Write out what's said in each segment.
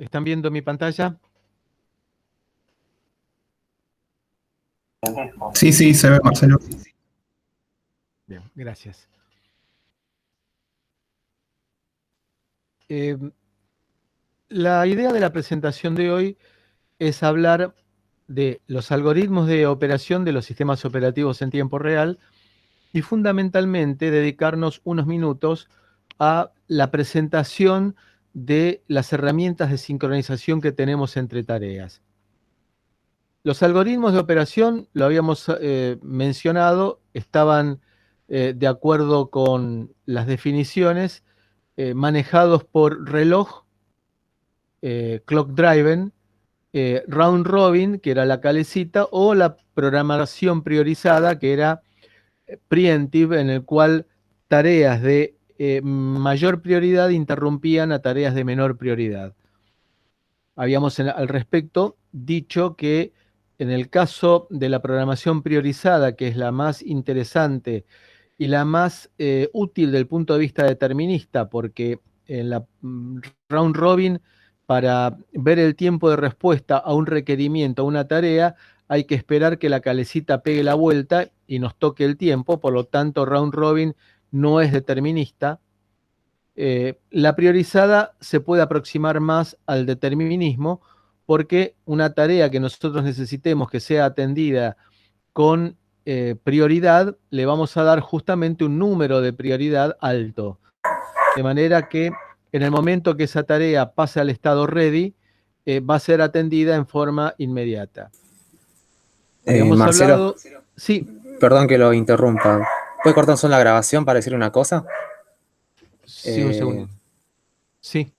¿Están viendo mi pantalla? Sí, sí, se ve, Marcelo. Bien, gracias. La idea de la presentación de hoy es hablar de los algoritmos de operación de los sistemas operativos en tiempo real y fundamentalmente dedicarnos unos minutos a la presentación de las herramientas de sincronización que tenemos entre tareas. Los algoritmos de operación, lo habíamos mencionado, estaban de acuerdo con las definiciones manejados por reloj, clock driven, round robin, que era la calecita, o la programación priorizada, que era preemptive, en el cual tareas de mayor prioridad interrumpían a tareas de menor prioridad. Habíamos al respecto dicho que en el caso de la programación priorizada, que es la más interesante y la más útil del punto de vista determinista, porque en la round robin, para ver el tiempo de respuesta a un requerimiento, a una tarea, hay que esperar que la calecita pegue la vuelta y nos toque el tiempo, por lo tanto round robin no es determinista. La priorizada se puede aproximar más al determinismo porque una tarea que nosotros necesitemos que sea atendida con prioridad, le vamos a dar justamente un número de prioridad alto. De manera que en el momento que esa tarea pase al estado ready, va a ser atendida en forma inmediata. Habíamos Marcelo, hablado... Sí, perdón que lo interrumpa. ¿Puede cortar solo la grabación para decir una cosa? sí, un segundito. Sí.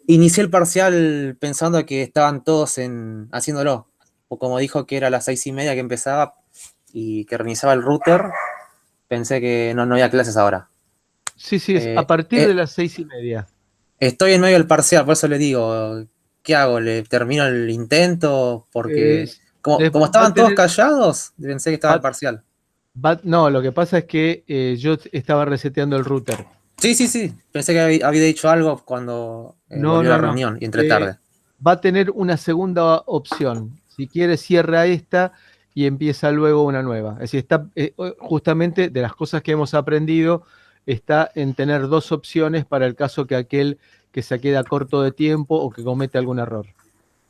Inicié el parcial pensando que estaban todos haciéndolo. O como dijo que era a las 6:30 que empezaba y que reiniciaba el router, pensé que no había clases ahora. Sí, sí, es a partir de las 6:30. Estoy en medio del parcial, por eso le digo, ¿qué hago? ¿Le termino el intento? Porque como Va a estaban todos tener... callados, pensé que estaba el Va, parcial. no, lo que pasa es que yo estaba reseteando el router. Sí, sí, sí. Pensé que había dicho algo cuando No, volvió la no, no. reunión y entré tarde. Va a tener una segunda opción. Si quiere, cierra esta y empieza luego una nueva. Es decir, está, justamente de las cosas que hemos aprendido, está en tener dos opciones para el caso que aquel que se queda corto de tiempo o que comete algún error.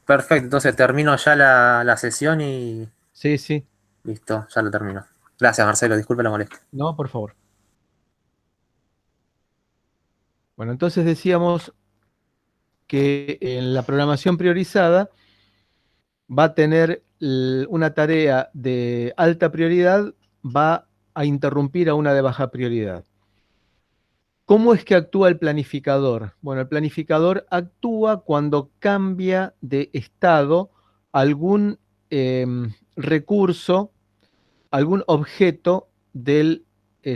Perfecto, entonces termino ya la sesión y Sí, sí. listo, ya lo termino. Gracias, Marcelo, disculpe la molestia. No, por favor. Bueno, entonces decíamos que en la programación priorizada va a tener una tarea de alta prioridad, va a interrumpir a una de baja prioridad. ¿Cómo es que actúa el planificador? Bueno, el planificador actúa cuando cambia de estado algún recurso, algún objeto del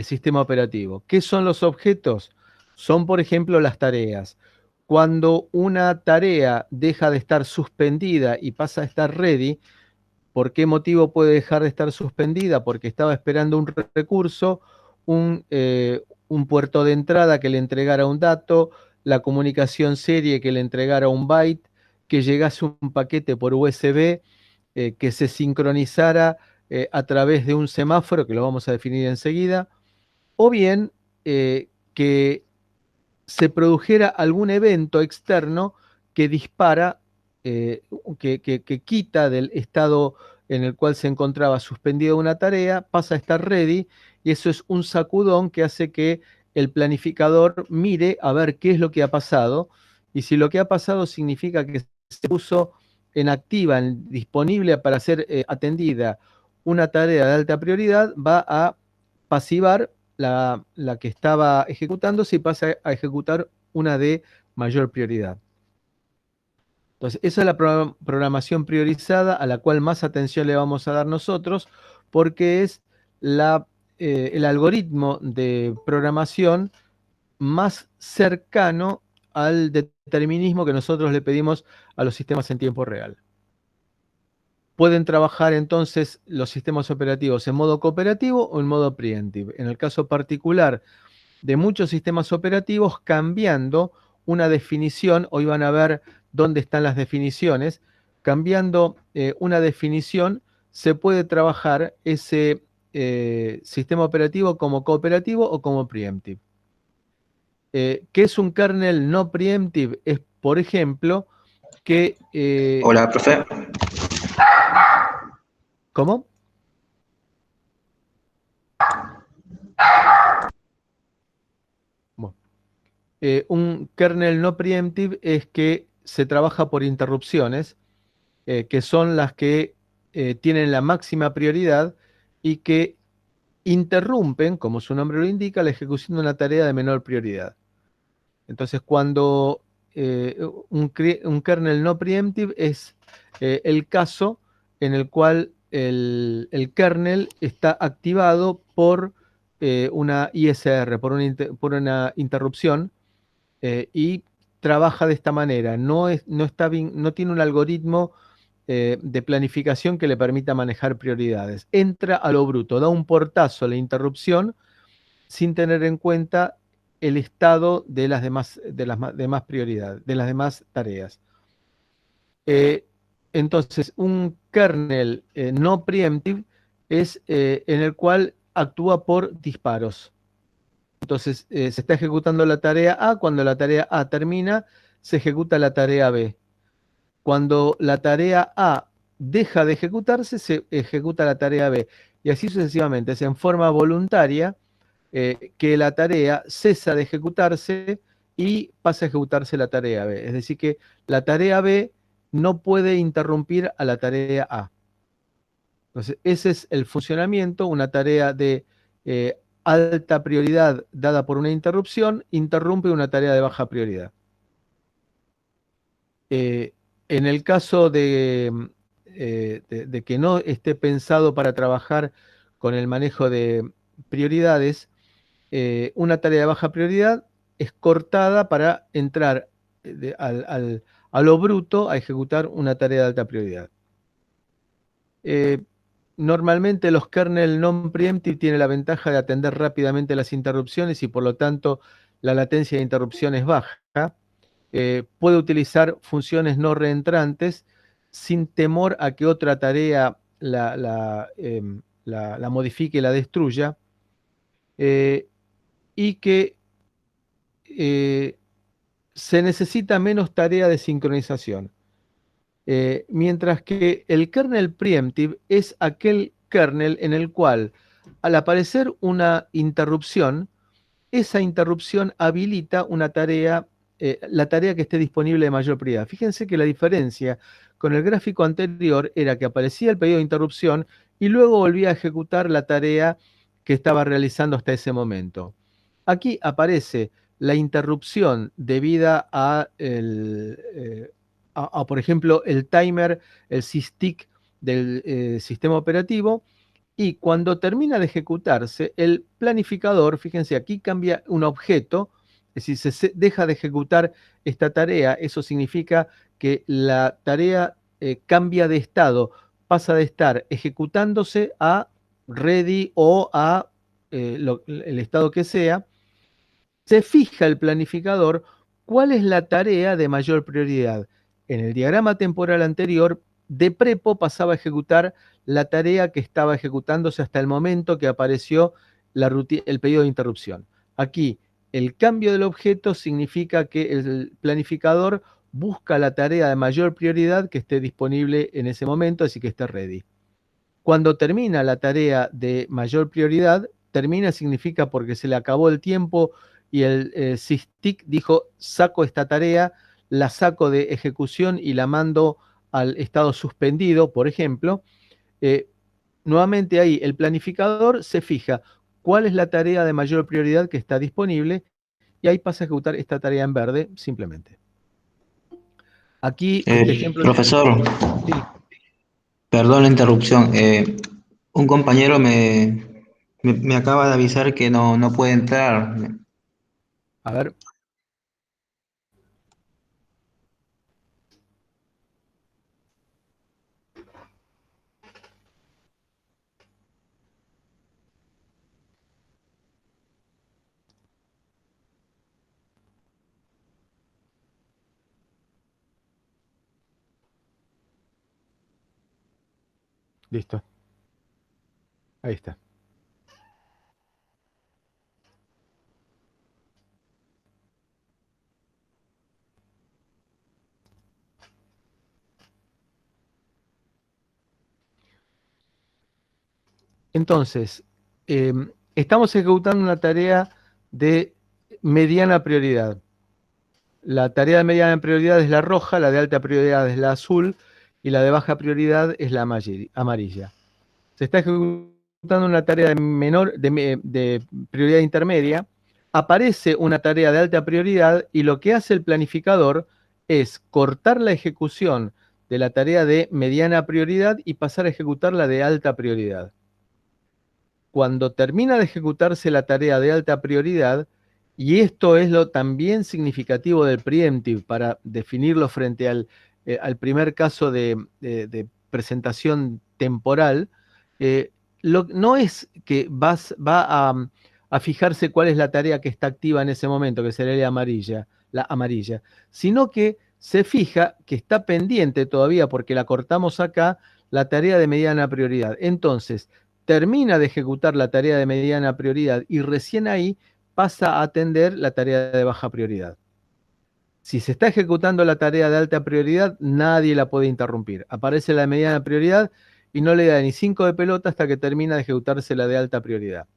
sistema operativo. ¿Qué son los objetos? Son, por ejemplo, las tareas. Cuando una tarea deja de estar suspendida y pasa a estar ready, ¿por qué motivo puede dejar de estar suspendida? Porque estaba esperando un recurso, un puerto de entrada que le entregara un dato, la comunicación serie que le entregara un byte, que llegase un paquete por USB, que se sincronizara a través de un semáforo, que lo vamos a definir enseguida, o bien que se produjera algún evento externo que dispara, que quita del estado en el cual se encontraba suspendida una tarea, pasa a estar ready, y eso es un sacudón que hace que el planificador mire a ver qué es lo que ha pasado, y si lo que ha pasado significa que se puso en activa, disponible para ser atendida una tarea de alta prioridad, va a pasivar la que estaba ejecutándose y pasa a ejecutar una de mayor prioridad. Entonces, esa es la programación priorizada a la cual más atención le vamos a dar nosotros, porque es el algoritmo de programación más cercano al determinismo que nosotros le pedimos a los sistemas en tiempo real. Pueden trabajar entonces los sistemas operativos en modo cooperativo o en modo preemptive. En el caso particular de muchos sistemas operativos, cambiando una definición, hoy van a ver dónde están las definiciones, cambiando una definición se puede trabajar ese sistema operativo como cooperativo o como preemptive. ¿Qué es un kernel no preemptive? Es, por ejemplo, que... Hola, profe. ¿Cómo? Bueno, un kernel no preemptive es que se trabaja por interrupciones, que son las que tienen la máxima prioridad y que interrumpen, como su nombre lo indica, la ejecución de una tarea de menor prioridad. Entonces, cuando un kernel no preemptive es el caso en el cual el kernel está activado por una ISR, por una interrupción, y trabaja de esta manera. No tiene un algoritmo de planificación que le permita manejar prioridades. Entra a lo bruto, da un portazo a la interrupción sin tener en cuenta el estado de las demás prioridades, de las demás tareas. Eh, entonces, un kernel no preemptive es en el cual actúa por disparos. Entonces, se está ejecutando la tarea A, cuando la tarea A termina, se ejecuta la tarea B. Cuando la tarea A deja de ejecutarse, se ejecuta la tarea B. Y así sucesivamente, es en forma voluntaria que la tarea cesa de ejecutarse y pasa a ejecutarse la tarea B. Es decir, que la tarea B no puede interrumpir a la tarea A. Entonces, ese es el funcionamiento, una tarea de alta prioridad dada por una interrupción, interrumpe una tarea de baja prioridad. Eh, en el caso de que no esté pensado para trabajar con el manejo de prioridades, una tarea de baja prioridad es cortada para entrar a lo bruto a ejecutar una tarea de alta prioridad. Eh, Normalmente los kernel non-preemptive tienen la ventaja de atender rápidamente las interrupciones y por lo tanto la latencia de interrupción es baja. Puede utilizar funciones no reentrantes sin temor a que otra tarea la modifique y la destruya, y que eh, se necesita menos tarea de sincronización. Mientras que el kernel preemptive es aquel kernel en el cual, al aparecer una interrupción, esa interrupción habilita una tarea, la tarea que esté disponible de mayor prioridad. Fíjense que la diferencia con el gráfico anterior era que aparecía el pedido de interrupción y luego volvía a ejecutar la tarea que estaba realizando hasta ese momento. Aquí aparece la interrupción debida por ejemplo, el timer, el sysdig del sistema operativo, y cuando termina de ejecutarse, el planificador, fíjense, aquí cambia un objeto, es decir, se deja de ejecutar esta tarea, eso significa que la tarea cambia de estado, pasa de estar ejecutándose a ready o a el estado que sea. Se fija el planificador cuál es la tarea de mayor prioridad. En el diagrama temporal anterior, de prepo pasaba a ejecutar la tarea que estaba ejecutándose hasta el momento que apareció el pedido de interrupción. Aquí, el cambio del objeto significa que el planificador busca la tarea de mayor prioridad que esté disponible en ese momento, así que esté ready. Cuando termina la tarea de mayor prioridad, termina significa porque se le acabó el tiempo y el sysdig dijo, saco esta tarea, la saco de ejecución y la mando al estado suspendido, por ejemplo. eh, Nuevamente ahí el planificador se fija cuál es la tarea de mayor prioridad que está disponible y ahí pasa a ejecutar esta tarea en verde simplemente. Aquí este ejemplo... Profesor, Sí, perdón la interrupción. Un compañero me acaba de avisar que no puede entrar. a ver. Listo. Ahí está. Entonces, estamos ejecutando una tarea de mediana prioridad. La tarea de mediana prioridad es la roja, la de alta prioridad es la azul y la de baja prioridad es la amarilla. Se está ejecutando una tarea de prioridad intermedia, aparece una tarea de alta prioridad y lo que hace el planificador es cortar la ejecución de la tarea de mediana prioridad y pasar a ejecutar la de alta prioridad. Cuando termina de ejecutarse la tarea de alta prioridad, y esto es lo también significativo del preemptive para definirlo frente al primer caso de presentación temporal, no es que va a fijarse cuál es la tarea que está activa en ese momento, que sería la amarilla, sino que se fija que está pendiente todavía, porque la cortamos acá, la tarea de mediana prioridad. Entonces, termina de ejecutar la tarea de mediana prioridad y recién ahí pasa a atender la tarea de baja prioridad. Si se está ejecutando la tarea de alta prioridad, nadie la puede interrumpir. Aparece la de mediana prioridad y no le da ni 5 de pelota hasta que termina de ejecutarse la de alta prioridad.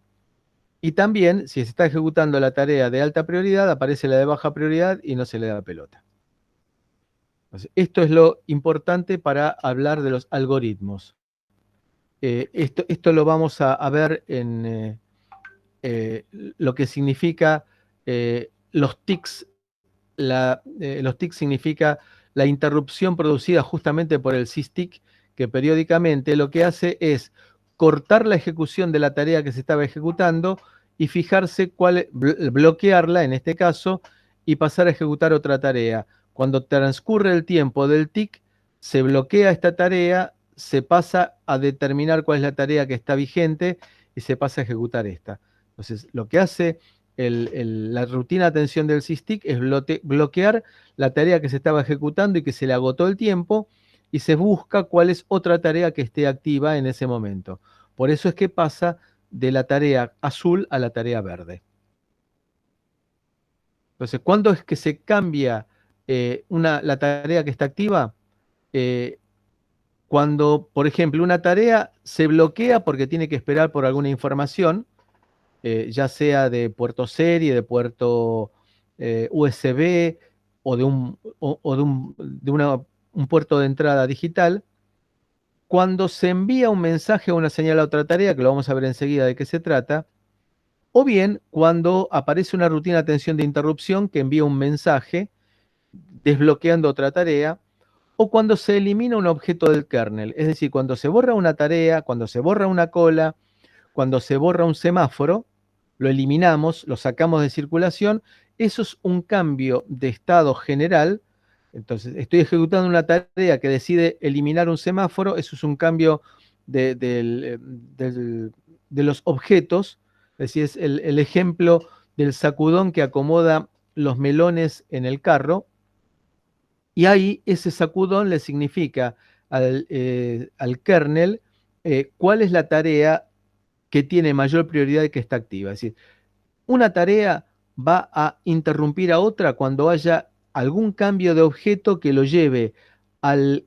Y también, si se está ejecutando la tarea de alta prioridad, aparece la de baja prioridad y no se le da pelota. Entonces, esto es lo importante para hablar de los algoritmos. Esto lo vamos a ver en lo que significa los tics. Los tics significa la interrupción producida justamente por el systic, que periódicamente lo que hace es cortar la ejecución de la tarea que se estaba ejecutando y fijarse bloquearla en este caso y pasar a ejecutar otra tarea. Cuando transcurre el tiempo del tic, se bloquea esta tarea, se pasa a determinar cuál es la tarea que está vigente y se pasa a ejecutar esta. Entonces, lo que hace la rutina de atención del systic es bloquear la tarea que se estaba ejecutando y que se le agotó el tiempo y se busca cuál es otra tarea que esté activa en ese momento. Por eso es que pasa de la tarea azul a la tarea verde. Entonces, ¿cuándo es que se cambia la tarea que está activa? Cuando, por ejemplo, una tarea se bloquea porque tiene que esperar por alguna información, ya sea de puerto serie, de puerto USB o un puerto de entrada digital. Cuando se envía un mensaje o una señal a otra tarea, que lo vamos a ver enseguida de qué se trata, o bien cuando aparece una rutina de atención de interrupción que envía un mensaje desbloqueando otra tarea, o cuando se elimina un objeto del kernel, es decir, cuando se borra una tarea, cuando se borra una cola, cuando se borra un semáforo, lo eliminamos, lo sacamos de circulación, eso es un cambio de estado general. Entonces, estoy ejecutando una tarea que decide eliminar un semáforo, eso es un cambio de los objetos, es decir, es el ejemplo del sacudón que acomoda los melones en el carro, y ahí ese sacudón le significa al kernel cuál es la tarea que tiene mayor prioridad y que está activa. Es decir, una tarea va a interrumpir a otra cuando haya algún cambio de objeto que lo lleve al,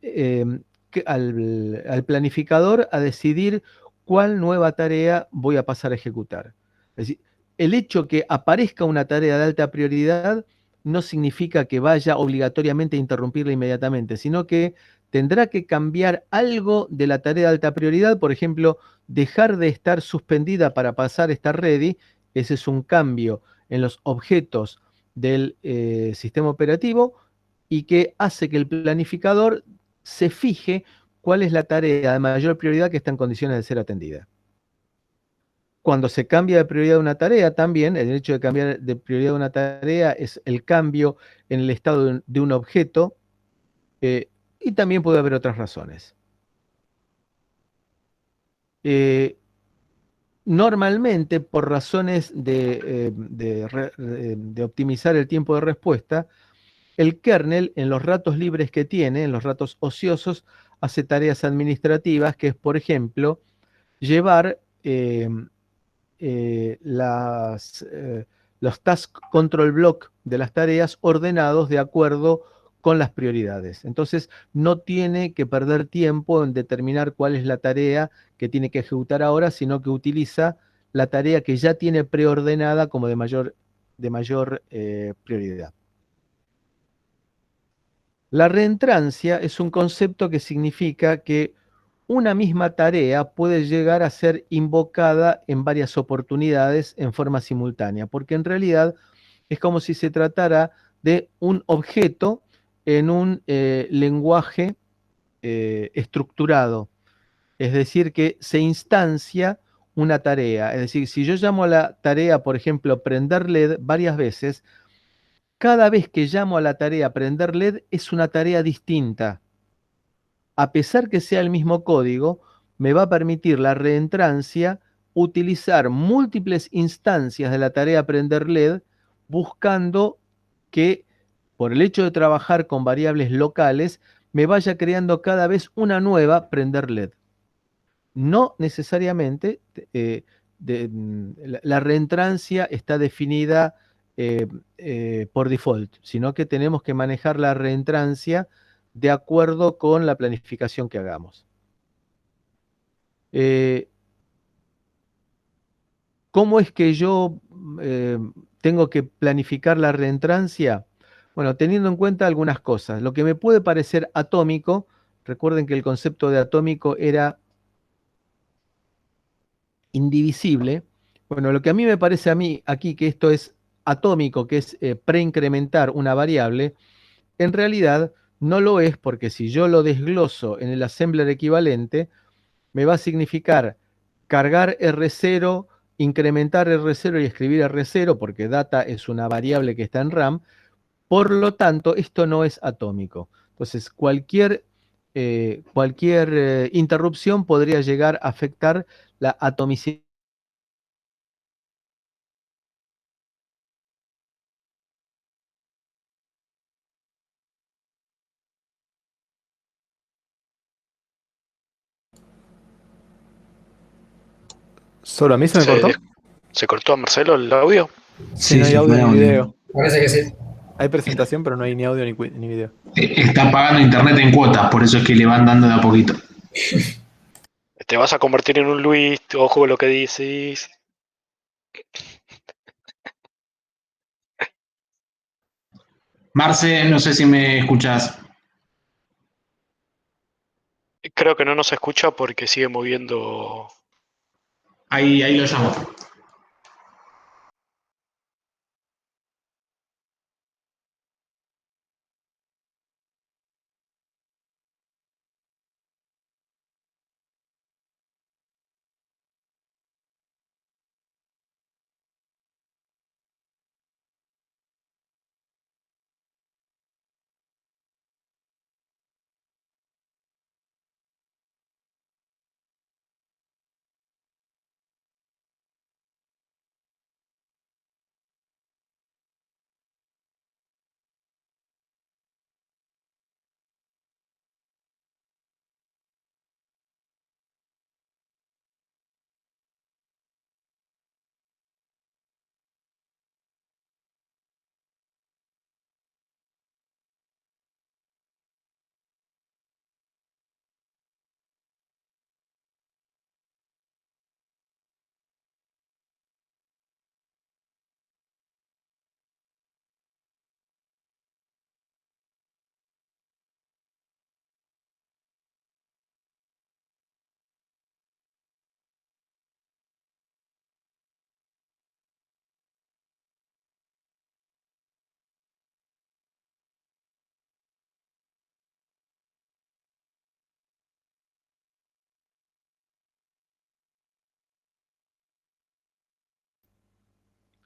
al planificador a decidir cuál nueva tarea voy a pasar a ejecutar. Es decir, el hecho que aparezca una tarea de alta prioridad no significa que vaya obligatoriamente a interrumpirla inmediatamente, sino que tendrá que cambiar algo de la tarea de alta prioridad, por ejemplo, dejar de estar suspendida para pasar a estar ready. Ese es un cambio en los objetos del sistema operativo y que hace que el planificador se fije cuál es la tarea de mayor prioridad que está en condiciones de ser atendida. Cuando se cambia de prioridad de una tarea, también el hecho de cambiar de prioridad de una tarea es el cambio en el estado de un objeto, y también puede haber otras razones. Normalmente, por razones de optimizar el tiempo de respuesta, el kernel, en los ratos libres que tiene, en los ratos ociosos, hace tareas administrativas, que es, por ejemplo, llevar los task control block de las tareas ordenados de acuerdo con las prioridades. Entonces, no tiene que perder tiempo en determinar cuál es la tarea que tiene que ejecutar ahora, sino que utiliza la tarea que ya tiene preordenada como de mayor prioridad. La reentrancia es un concepto que significa que una misma tarea puede llegar a ser invocada en varias oportunidades en forma simultánea, porque en realidad es como si se tratara de un objeto en un lenguaje estructurado, es decir, que se instancia una tarea. Es decir, si yo llamo a la tarea, por ejemplo, prender LED varias veces, cada vez que llamo a la tarea prender LED es una tarea distinta. A pesar que sea el mismo código, me va a permitir la reentrancia utilizar múltiples instancias de la tarea prender LED buscando que, por el hecho de trabajar con variables locales, me vaya creando cada vez una nueva prender LED. No necesariamente la reentrancia está definida por default, sino que tenemos que manejar la reentrancia de acuerdo con la planificación que hagamos. ¿Cómo es que yo tengo que planificar la reentrancia? Bueno, teniendo en cuenta algunas cosas. Lo que me puede parecer atómico, recuerden que el concepto de atómico era indivisible. Bueno, lo que a mí me parece a mí aquí que esto es atómico, que es preincrementar una variable, en realidad no lo es, porque si yo lo desgloso en el assembler equivalente, me va a significar cargar R0, incrementar R0 y escribir R0, porque data es una variable que está en RAM. Por lo tanto, esto no es atómico. Entonces, cualquier interrupción podría llegar a afectar la atomicidad. ¿Solo a mí se me cortó? ¿Se cortó a Marcelo el audio? Sí, no hay se audio fue ni audio. video. Parece que sí. Hay presentación, pero no hay ni audio ni video. Está pagando internet en cuotas, por eso es que le van dando de a poquito. Te vas a convertir en un Luis, ojo con lo que dices. Marce, no sé si me escuchás. Creo que no nos escucha porque sigue moviendo. Ahí lo llamo.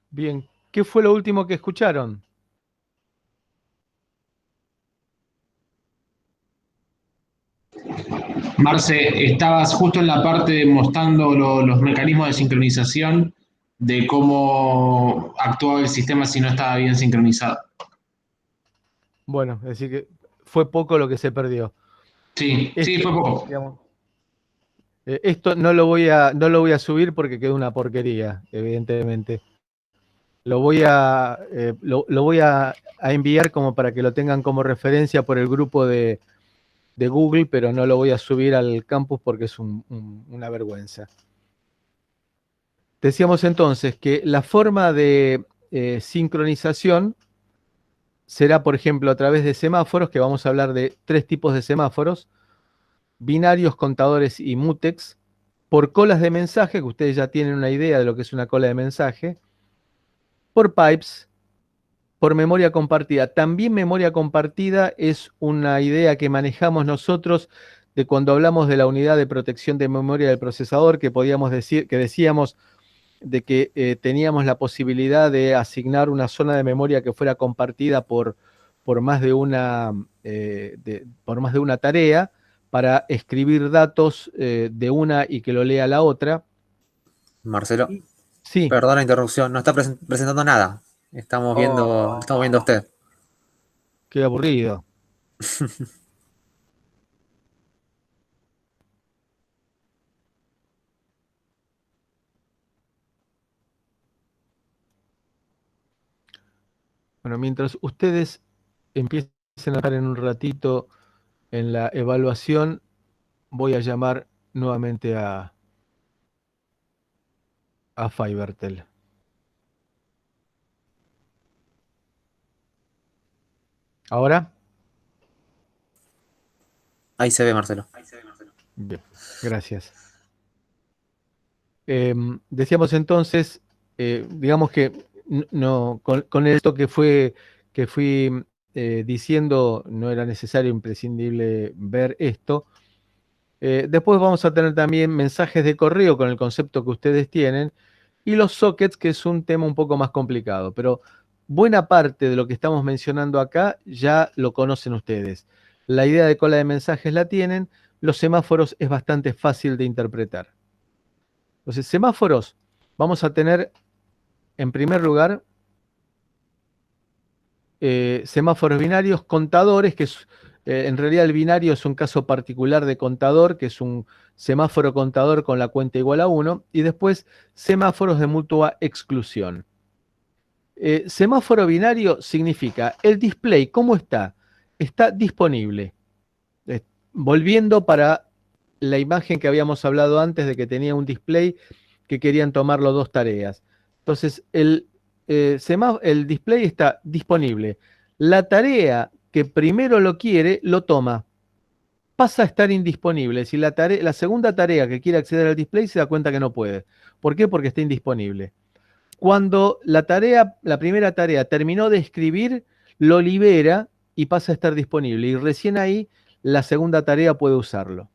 Bien, ¿qué fue lo último que escucharon? Marce, estabas justo en la parte mostrando los mecanismos de sincronización de cómo actuaba el sistema si no estaba bien sincronizado. Bueno, es decir que fue poco lo que se perdió. Sí, sí, fue poco. Digamos, esto no lo voy a subir porque quedó una porquería, evidentemente. Lo voy a enviar como para que lo tengan como referencia por el grupo de Google, pero no lo voy a subir al campus porque es una vergüenza. Decíamos entonces que la forma de sincronización será, por ejemplo, a través de semáforos, que vamos a hablar de 3 tipos de semáforos: binarios, contadores y mutex; por colas de mensaje, que ustedes ya tienen una idea de lo que es una cola de mensaje; por pipes; por memoria compartida. También memoria compartida es una idea que manejamos nosotros de cuando hablamos de la unidad de protección de memoria del procesador, que podíamos decir, que decíamos de que teníamos la posibilidad de asignar una zona de memoria que fuera compartida por más de una tarea, para escribir datos de una y que lo lea la otra. Marcelo, Sí. perdón la interrupción, no está presentando nada. Estamos viendo a usted. Qué aburrido. Bueno, mientras ustedes empiecen a estar en un ratito en la evaluación, voy a llamar nuevamente a Fivertel. ¿Ahora? Ahí se ve, Marcelo. Bien, gracias. Decíamos entonces, digamos que no, con esto que fui diciendo, no era necesario, imprescindible ver esto. Después vamos a tener también mensajes de correo con el concepto que ustedes tienen, y los sockets, que es un tema un poco más complicado, pero buena parte de lo que estamos mencionando acá ya lo conocen ustedes. La idea de cola de mensajes la tienen. Los semáforos es bastante fácil de interpretar. Entonces, semáforos, vamos a tener en primer lugar semáforos binarios, contadores, que en realidad el binario es un caso particular de contador, que es un semáforo contador con la cuenta igual a 1, y después semáforos de mutua exclusión. Semáforo binario significa el display, ¿cómo está? Está disponible. Volviendo para la imagen que habíamos hablado antes de que tenía un display que querían tomarlo 2 tareas. Entonces, el display está disponible. La tarea que primero lo quiere, lo toma. Pasa a estar indisponible. Si la segunda tarea que quiere acceder al display se da cuenta que no puede. ¿Por qué? Porque está indisponible. Cuando la primera tarea terminó de escribir, lo libera y pasa a estar disponible. Y recién ahí la segunda tarea puede usarlo.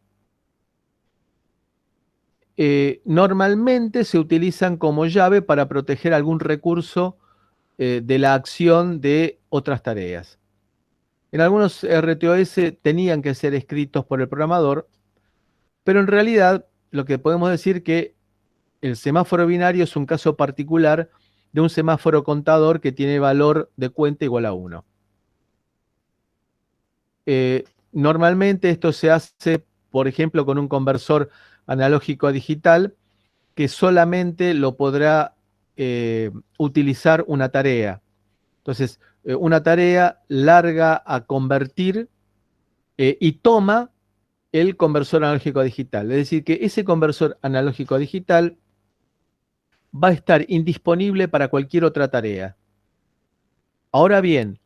Normalmente se utilizan como llave para proteger algún recurso de la acción de otras tareas. En algunos RTOS tenían que ser escritos por el programador, pero en realidad lo que podemos decir que el semáforo binario es un caso particular de un semáforo contador que tiene valor de cuenta igual a 1. Normalmente esto se hace, por ejemplo, con un conversor analógico a digital, que solamente lo podrá utilizar una tarea. Entonces, una tarea larga a convertir y toma el conversor analógico a digital. Es decir, que ese conversor analógico a digital va a estar indisponible para cualquier otra tarea. Ahora bien,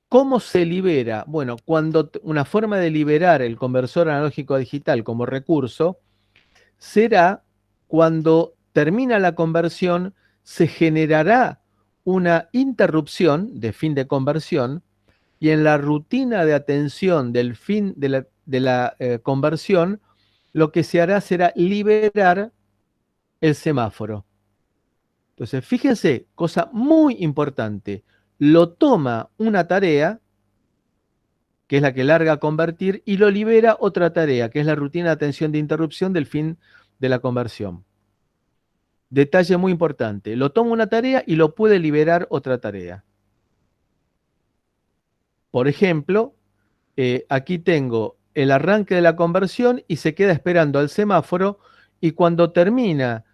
¿cómo se libera? Bueno, una forma de liberar el conversor analógico a digital como recurso será cuando termina la conversión, se generará una interrupción de fin de conversión, y en la rutina de atención del fin de la conversión, lo que se hará será liberar el semáforo. Entonces, fíjense, cosa muy importante, lo toma una tarea, que es la que larga a convertir, y lo libera otra tarea, que es la rutina de atención de interrupción del fin de la conversión. Detalle muy importante, lo toma una tarea y lo puede liberar otra tarea. Por ejemplo, aquí tengo el arranque de la conversión y se queda esperando al semáforo, y cuando termina,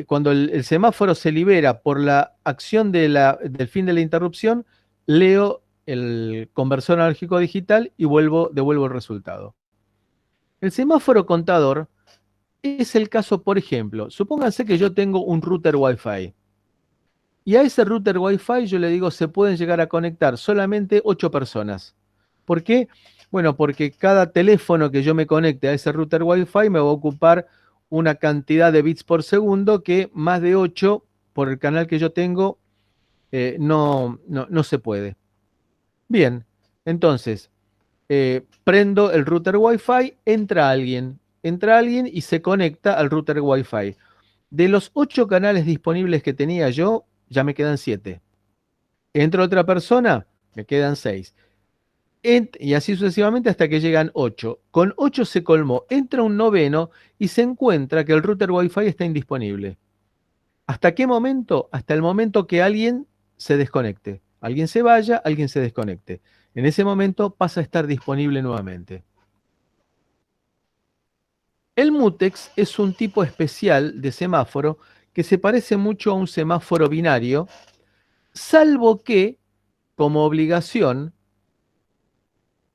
cuando el semáforo se libera por la acción del fin de la interrupción, leo el conversor analógico digital y devuelvo el resultado. El semáforo contador es el caso, por ejemplo, supónganse que yo tengo un router Wi-Fi. Y a ese router Wi-Fi yo le digo, se pueden llegar a conectar solamente 8 personas. ¿Por qué? Bueno, porque cada teléfono que yo me conecte a ese router Wi-Fi me va a ocupar una cantidad de bits por segundo que más de 8 por el canal que yo tengo no se puede. Bien, entonces, prendo el router Wi-Fi, entra alguien y se conecta al router Wi-Fi. De los 8 canales disponibles que tenía yo, ya me quedan 7. Entra otra persona, me quedan 6. Y así sucesivamente hasta que llegan 8. Con 8 se colmó. Entra un noveno y se encuentra que el router Wi-Fi está indisponible. ¿Hasta qué momento? Hasta el momento que alguien se desconecte. Alguien se vaya, alguien se desconecte. En ese momento pasa a estar disponible nuevamente. El mutex es un tipo especial de semáforo que se parece mucho a un semáforo binario, salvo que, como obligación,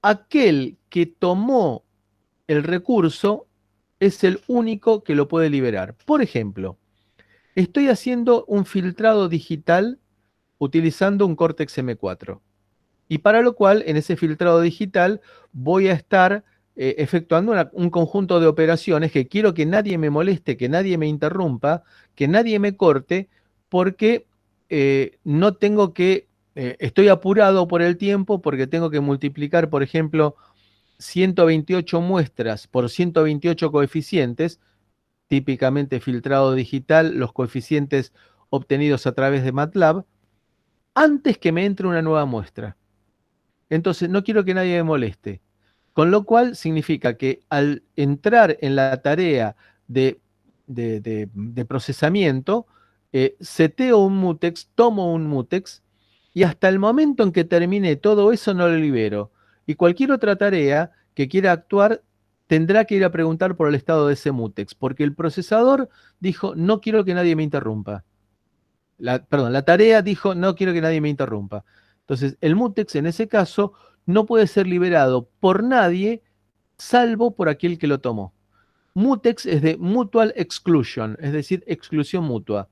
aquel que tomó el recurso es el único que lo puede liberar. Por ejemplo, estoy haciendo un filtrado digital utilizando un Cortex M4. Y para lo cual, en ese filtrado digital, voy a estar efectuando un conjunto de operaciones que quiero que nadie me moleste, que nadie me interrumpa, que nadie me corte, porque no tengo que, estoy apurado por el tiempo, porque tengo que multiplicar, por ejemplo, 128 muestras por 128 coeficientes, típicamente filtrado digital, los coeficientes obtenidos a través de MATLAB, antes que me entre una nueva muestra. Entonces, no quiero que nadie me moleste. Con lo cual significa que al entrar en la tarea de procesamiento, seteo un mutex, tomo un mutex, y hasta el momento en que termine todo eso no lo libero. Y cualquier otra tarea que quiera actuar tendrá que ir a preguntar por el estado de ese mutex, porque el procesador dijo, no quiero que nadie me interrumpa. La tarea dijo, no quiero que nadie me interrumpa. Entonces, el mutex en ese caso no puede ser liberado por nadie, salvo por aquel que lo tomó. Mutex es de mutual exclusion, es decir, exclusión mutua.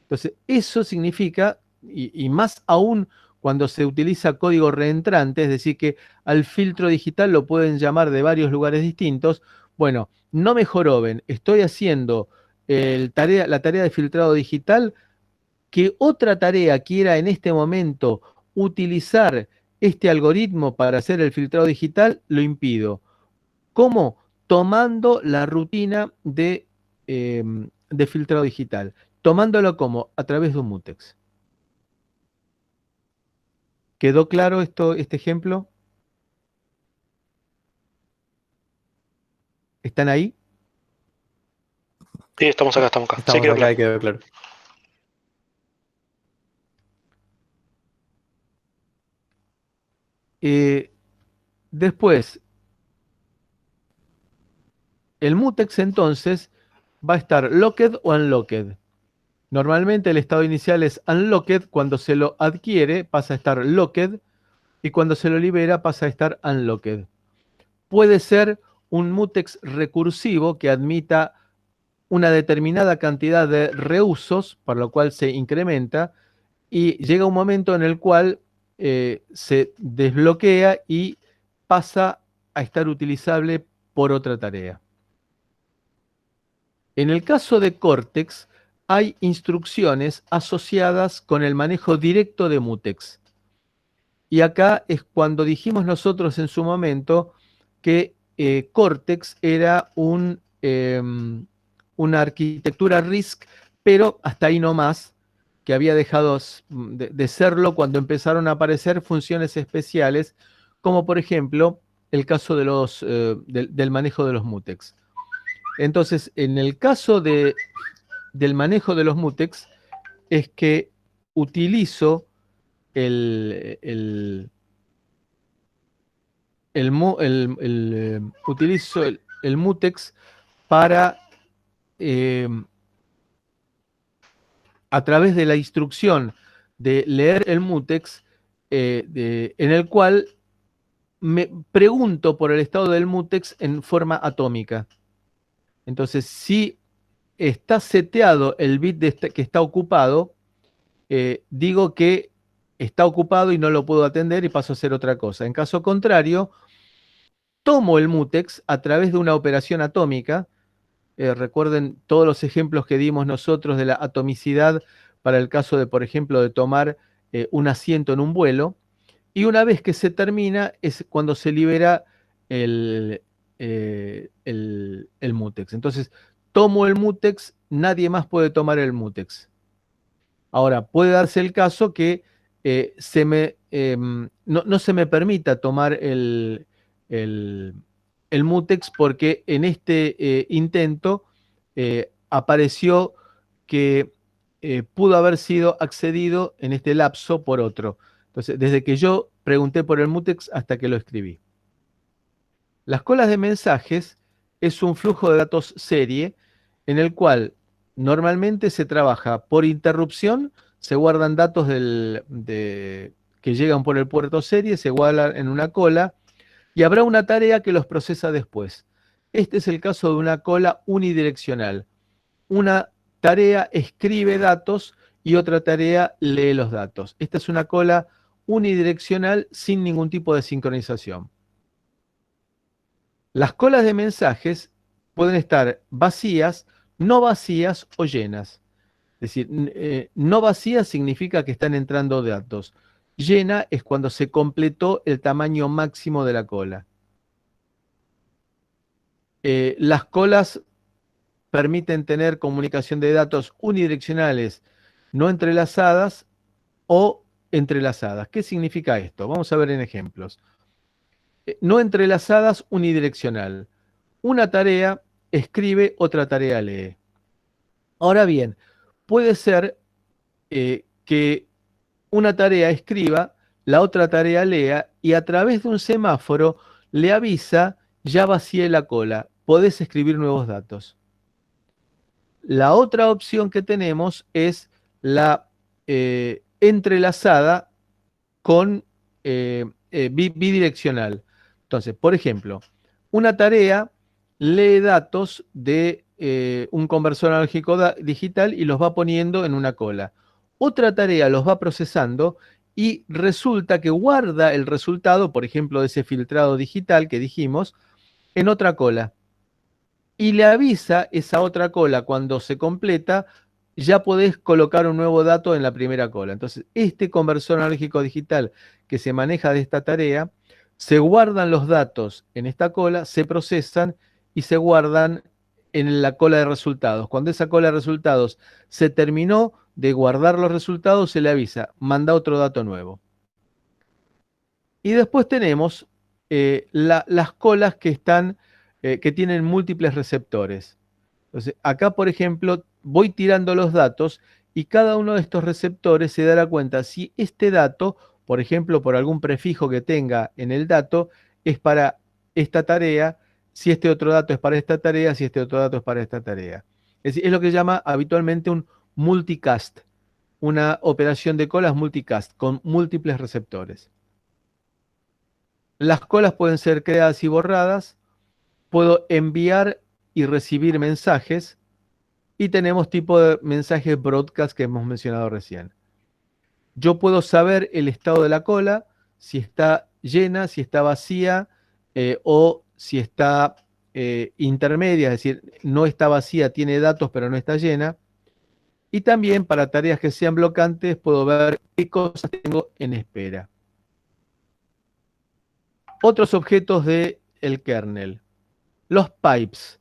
Entonces, eso significa, y más aún cuando se utiliza código reentrante, es decir, que al filtro digital lo pueden llamar de varios lugares distintos. Bueno, no me joroben, estoy haciendo la tarea de filtrado digital, que otra tarea quiera en este momento utilizar este algoritmo para hacer el filtrado digital, lo impido. ¿Cómo? Tomando la rutina de filtrado digital. Tomándolo como a través de un mutex. ¿Quedó claro este ejemplo? ¿Están ahí? Sí, estamos acá, estamos acá. Sí, Estamos quedó acá claro. y quedó claro. Después, el mutex entonces va a estar locked o unlocked. Normalmente el estado inicial es unlocked, cuando se lo adquiere pasa a estar locked y cuando se lo libera pasa a estar unlocked. Puede ser un mutex recursivo que admita una determinada cantidad de reusos, para lo cual se incrementa, y llega un momento en el cual se desbloquea y pasa a estar utilizable por otra tarea. En el caso de Cortex, hay instrucciones asociadas con el manejo directo de mutex. Y acá es cuando dijimos nosotros en su momento que Cortex era una arquitectura RISC, pero hasta ahí no más, que había dejado de serlo cuando empezaron a aparecer funciones especiales, como por ejemplo el caso del manejo de los mutex. Entonces, en el caso del manejo de los mutex, es que utilizo utilizo el mutex para, a través de la instrucción de leer el mutex, en el cual me pregunto por el estado del mutex en forma atómica. Entonces, si está seteado el bit que está ocupado, digo que está ocupado y no lo puedo atender y paso a hacer otra cosa. En caso contrario, tomo el mutex a través de una operación atómica. Recuerden todos los ejemplos que dimos nosotros de la atomicidad para el caso de, por ejemplo, de tomar un asiento en un vuelo. Y una vez que se termina es cuando se libera el mutex. Entonces, tomo el mutex, nadie más puede tomar el mutex. Ahora, puede darse el caso que no se me permita tomar el mutex porque en este intento apareció que pudo haber sido accedido en este lapso por otro. Entonces, desde que yo pregunté por el mutex hasta que lo escribí. Las colas de mensajes es un flujo de datos serie en el cual normalmente se trabaja por interrupción, se guardan datos que llegan por el puerto serie, se guardan en una cola y habrá una tarea que los procesa después. Este es el caso de una cola unidireccional. Una tarea escribe datos y otra tarea lee los datos. Esta es una cola unidireccional sin ningún tipo de sincronización. Las colas de mensajes pueden estar vacías, no vacías o llenas. Es decir, no vacía significa que están entrando datos. Llena es cuando se completó el tamaño máximo de la cola. Las colas permiten tener comunicación de datos unidireccionales no entrelazadas o entrelazadas. ¿Qué significa esto? Vamos a ver en ejemplos. No entrelazadas unidireccional. Una tarea escribe, otra tarea lee. Ahora bien, puede ser que una tarea escriba, la otra tarea lea y a través de un semáforo le avisa, ya vacié la cola, podés escribir nuevos datos. La otra opción que tenemos es la entrelazada con bidireccional. Entonces, por ejemplo, una tarea lee datos de un conversor analógico digital y los va poniendo en una cola. Otra tarea los va procesando y resulta que guarda el resultado, por ejemplo, de ese filtrado digital que dijimos, en otra cola. Y le avisa esa otra cola cuando se completa, ya podés colocar un nuevo dato en la primera cola. Entonces, este conversor analógico digital que se maneja de esta tarea, se guardan los datos en esta cola, se procesan y se guardan en la cola de resultados. Cuando esa cola de resultados se terminó de guardar los resultados, se le avisa, manda otro dato nuevo. Y después tenemos las colas que tienen múltiples receptores. Entonces, acá, por ejemplo, voy tirando los datos y cada uno de estos receptores se dará cuenta si este dato, por ejemplo, por algún prefijo que tenga en el dato, es para esta tarea, si este otro dato es para esta tarea, si este otro dato es para esta tarea. Es decir, es lo que se llama habitualmente un multicast, una operación de colas multicast con múltiples receptores. Las colas pueden ser creadas y borradas. Puedo enviar y recibir mensajes. Y tenemos tipo de mensajes broadcast que hemos mencionado recién. Yo puedo saber el estado de la cola, si está llena, si está vacía o si está intermedia, es decir, no está vacía, tiene datos pero no está llena. Y también para tareas que sean blocantes puedo ver qué cosas tengo en espera. Otros objetos del kernel. Los pipes.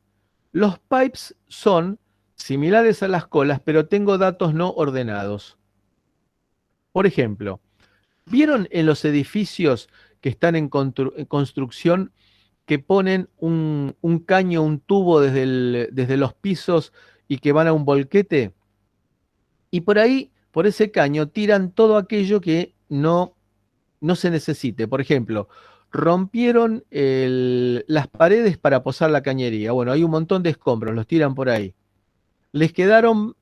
Los pipes son similares a las colas, pero tengo datos no ordenados. Por ejemplo, ¿vieron en los edificios que están en construcción que ponen un caño, un tubo desde los pisos y que van a un volquete? Y por ahí, por ese caño, tiran todo aquello que no se necesite. Por ejemplo, rompieron las paredes para posar la cañería. Bueno, hay un montón de escombros, los tiran por ahí. Les quedaron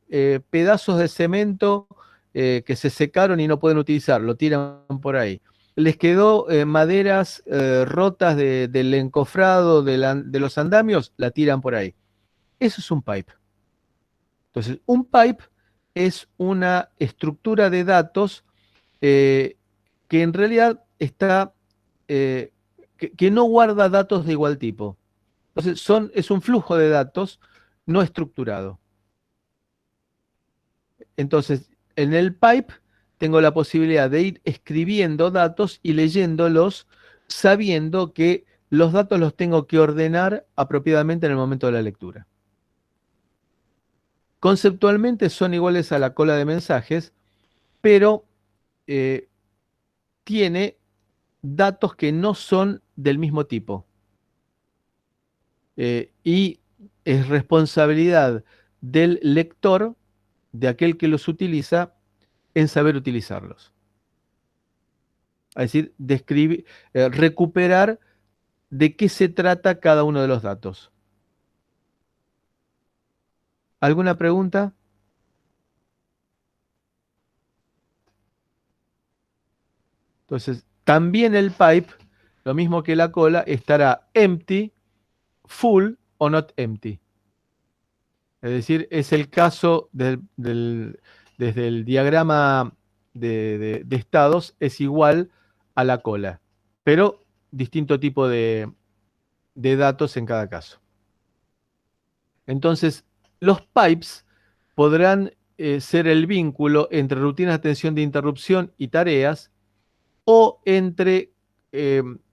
pedazos de cemento que se secaron y no pueden utilizar, lo tiran por ahí. Les quedó maderas rotas del encofrado de los andamios, la tiran por ahí. Eso es un pipe. Entonces, un pipe es una estructura de datos que en realidad está, que no guarda datos de igual tipo. Entonces, es un flujo de datos no estructurado. Entonces, en el pipe tengo la posibilidad de ir escribiendo datos y leyéndolos, sabiendo que los datos los tengo que ordenar apropiadamente en el momento de la lectura. Conceptualmente son iguales a la cola de mensajes, pero tiene datos que no son del mismo tipo. Y es responsabilidad del lector, de aquel que los utiliza, en saber utilizarlos. Es decir, recuperar de qué se trata cada uno de los datos. ¿Alguna pregunta? Entonces, también el pipe, lo mismo que la cola, estará empty, full o not empty. Es decir, es el caso desde el diagrama de estados, es igual a la cola, pero distinto tipo de datos en cada caso. Entonces, los pipes podrán ser el vínculo entre rutinas de atención de interrupción y tareas, o entre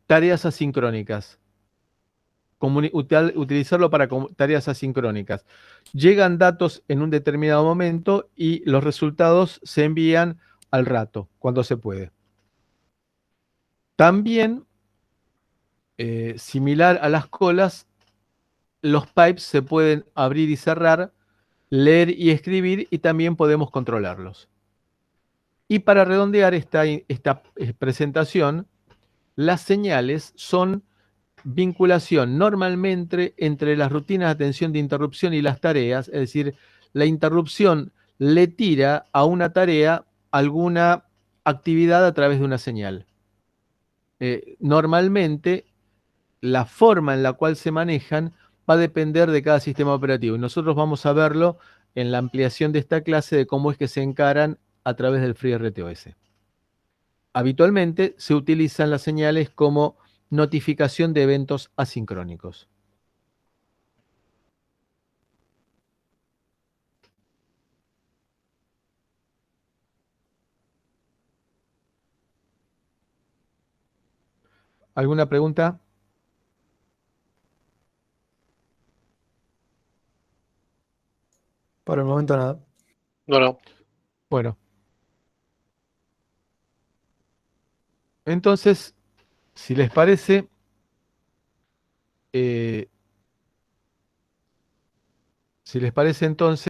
tareas asincrónicas. Utilizarlo para tareas asincrónicas. Llegan datos en un determinado momento y los resultados se envían al rato, cuando se puede. También, similar a las colas, los pipes se pueden abrir y cerrar, leer y escribir, y también podemos controlarlos. Y para redondear esta presentación, las señales son vinculación normalmente entre las rutinas de atención de interrupción y las tareas, es decir, la interrupción le tira a una tarea alguna actividad a través de una señal. Normalmente, la forma en la cual se manejan va a depender de cada sistema operativo, y nosotros vamos a verlo en la ampliación de esta clase de cómo es que se encaran a través del FreeRTOS. Habitualmente se utilizan las señales como notificación de eventos asincrónicos. ¿Alguna pregunta? Por el momento nada. No. Bueno, entonces, si les parece, entonces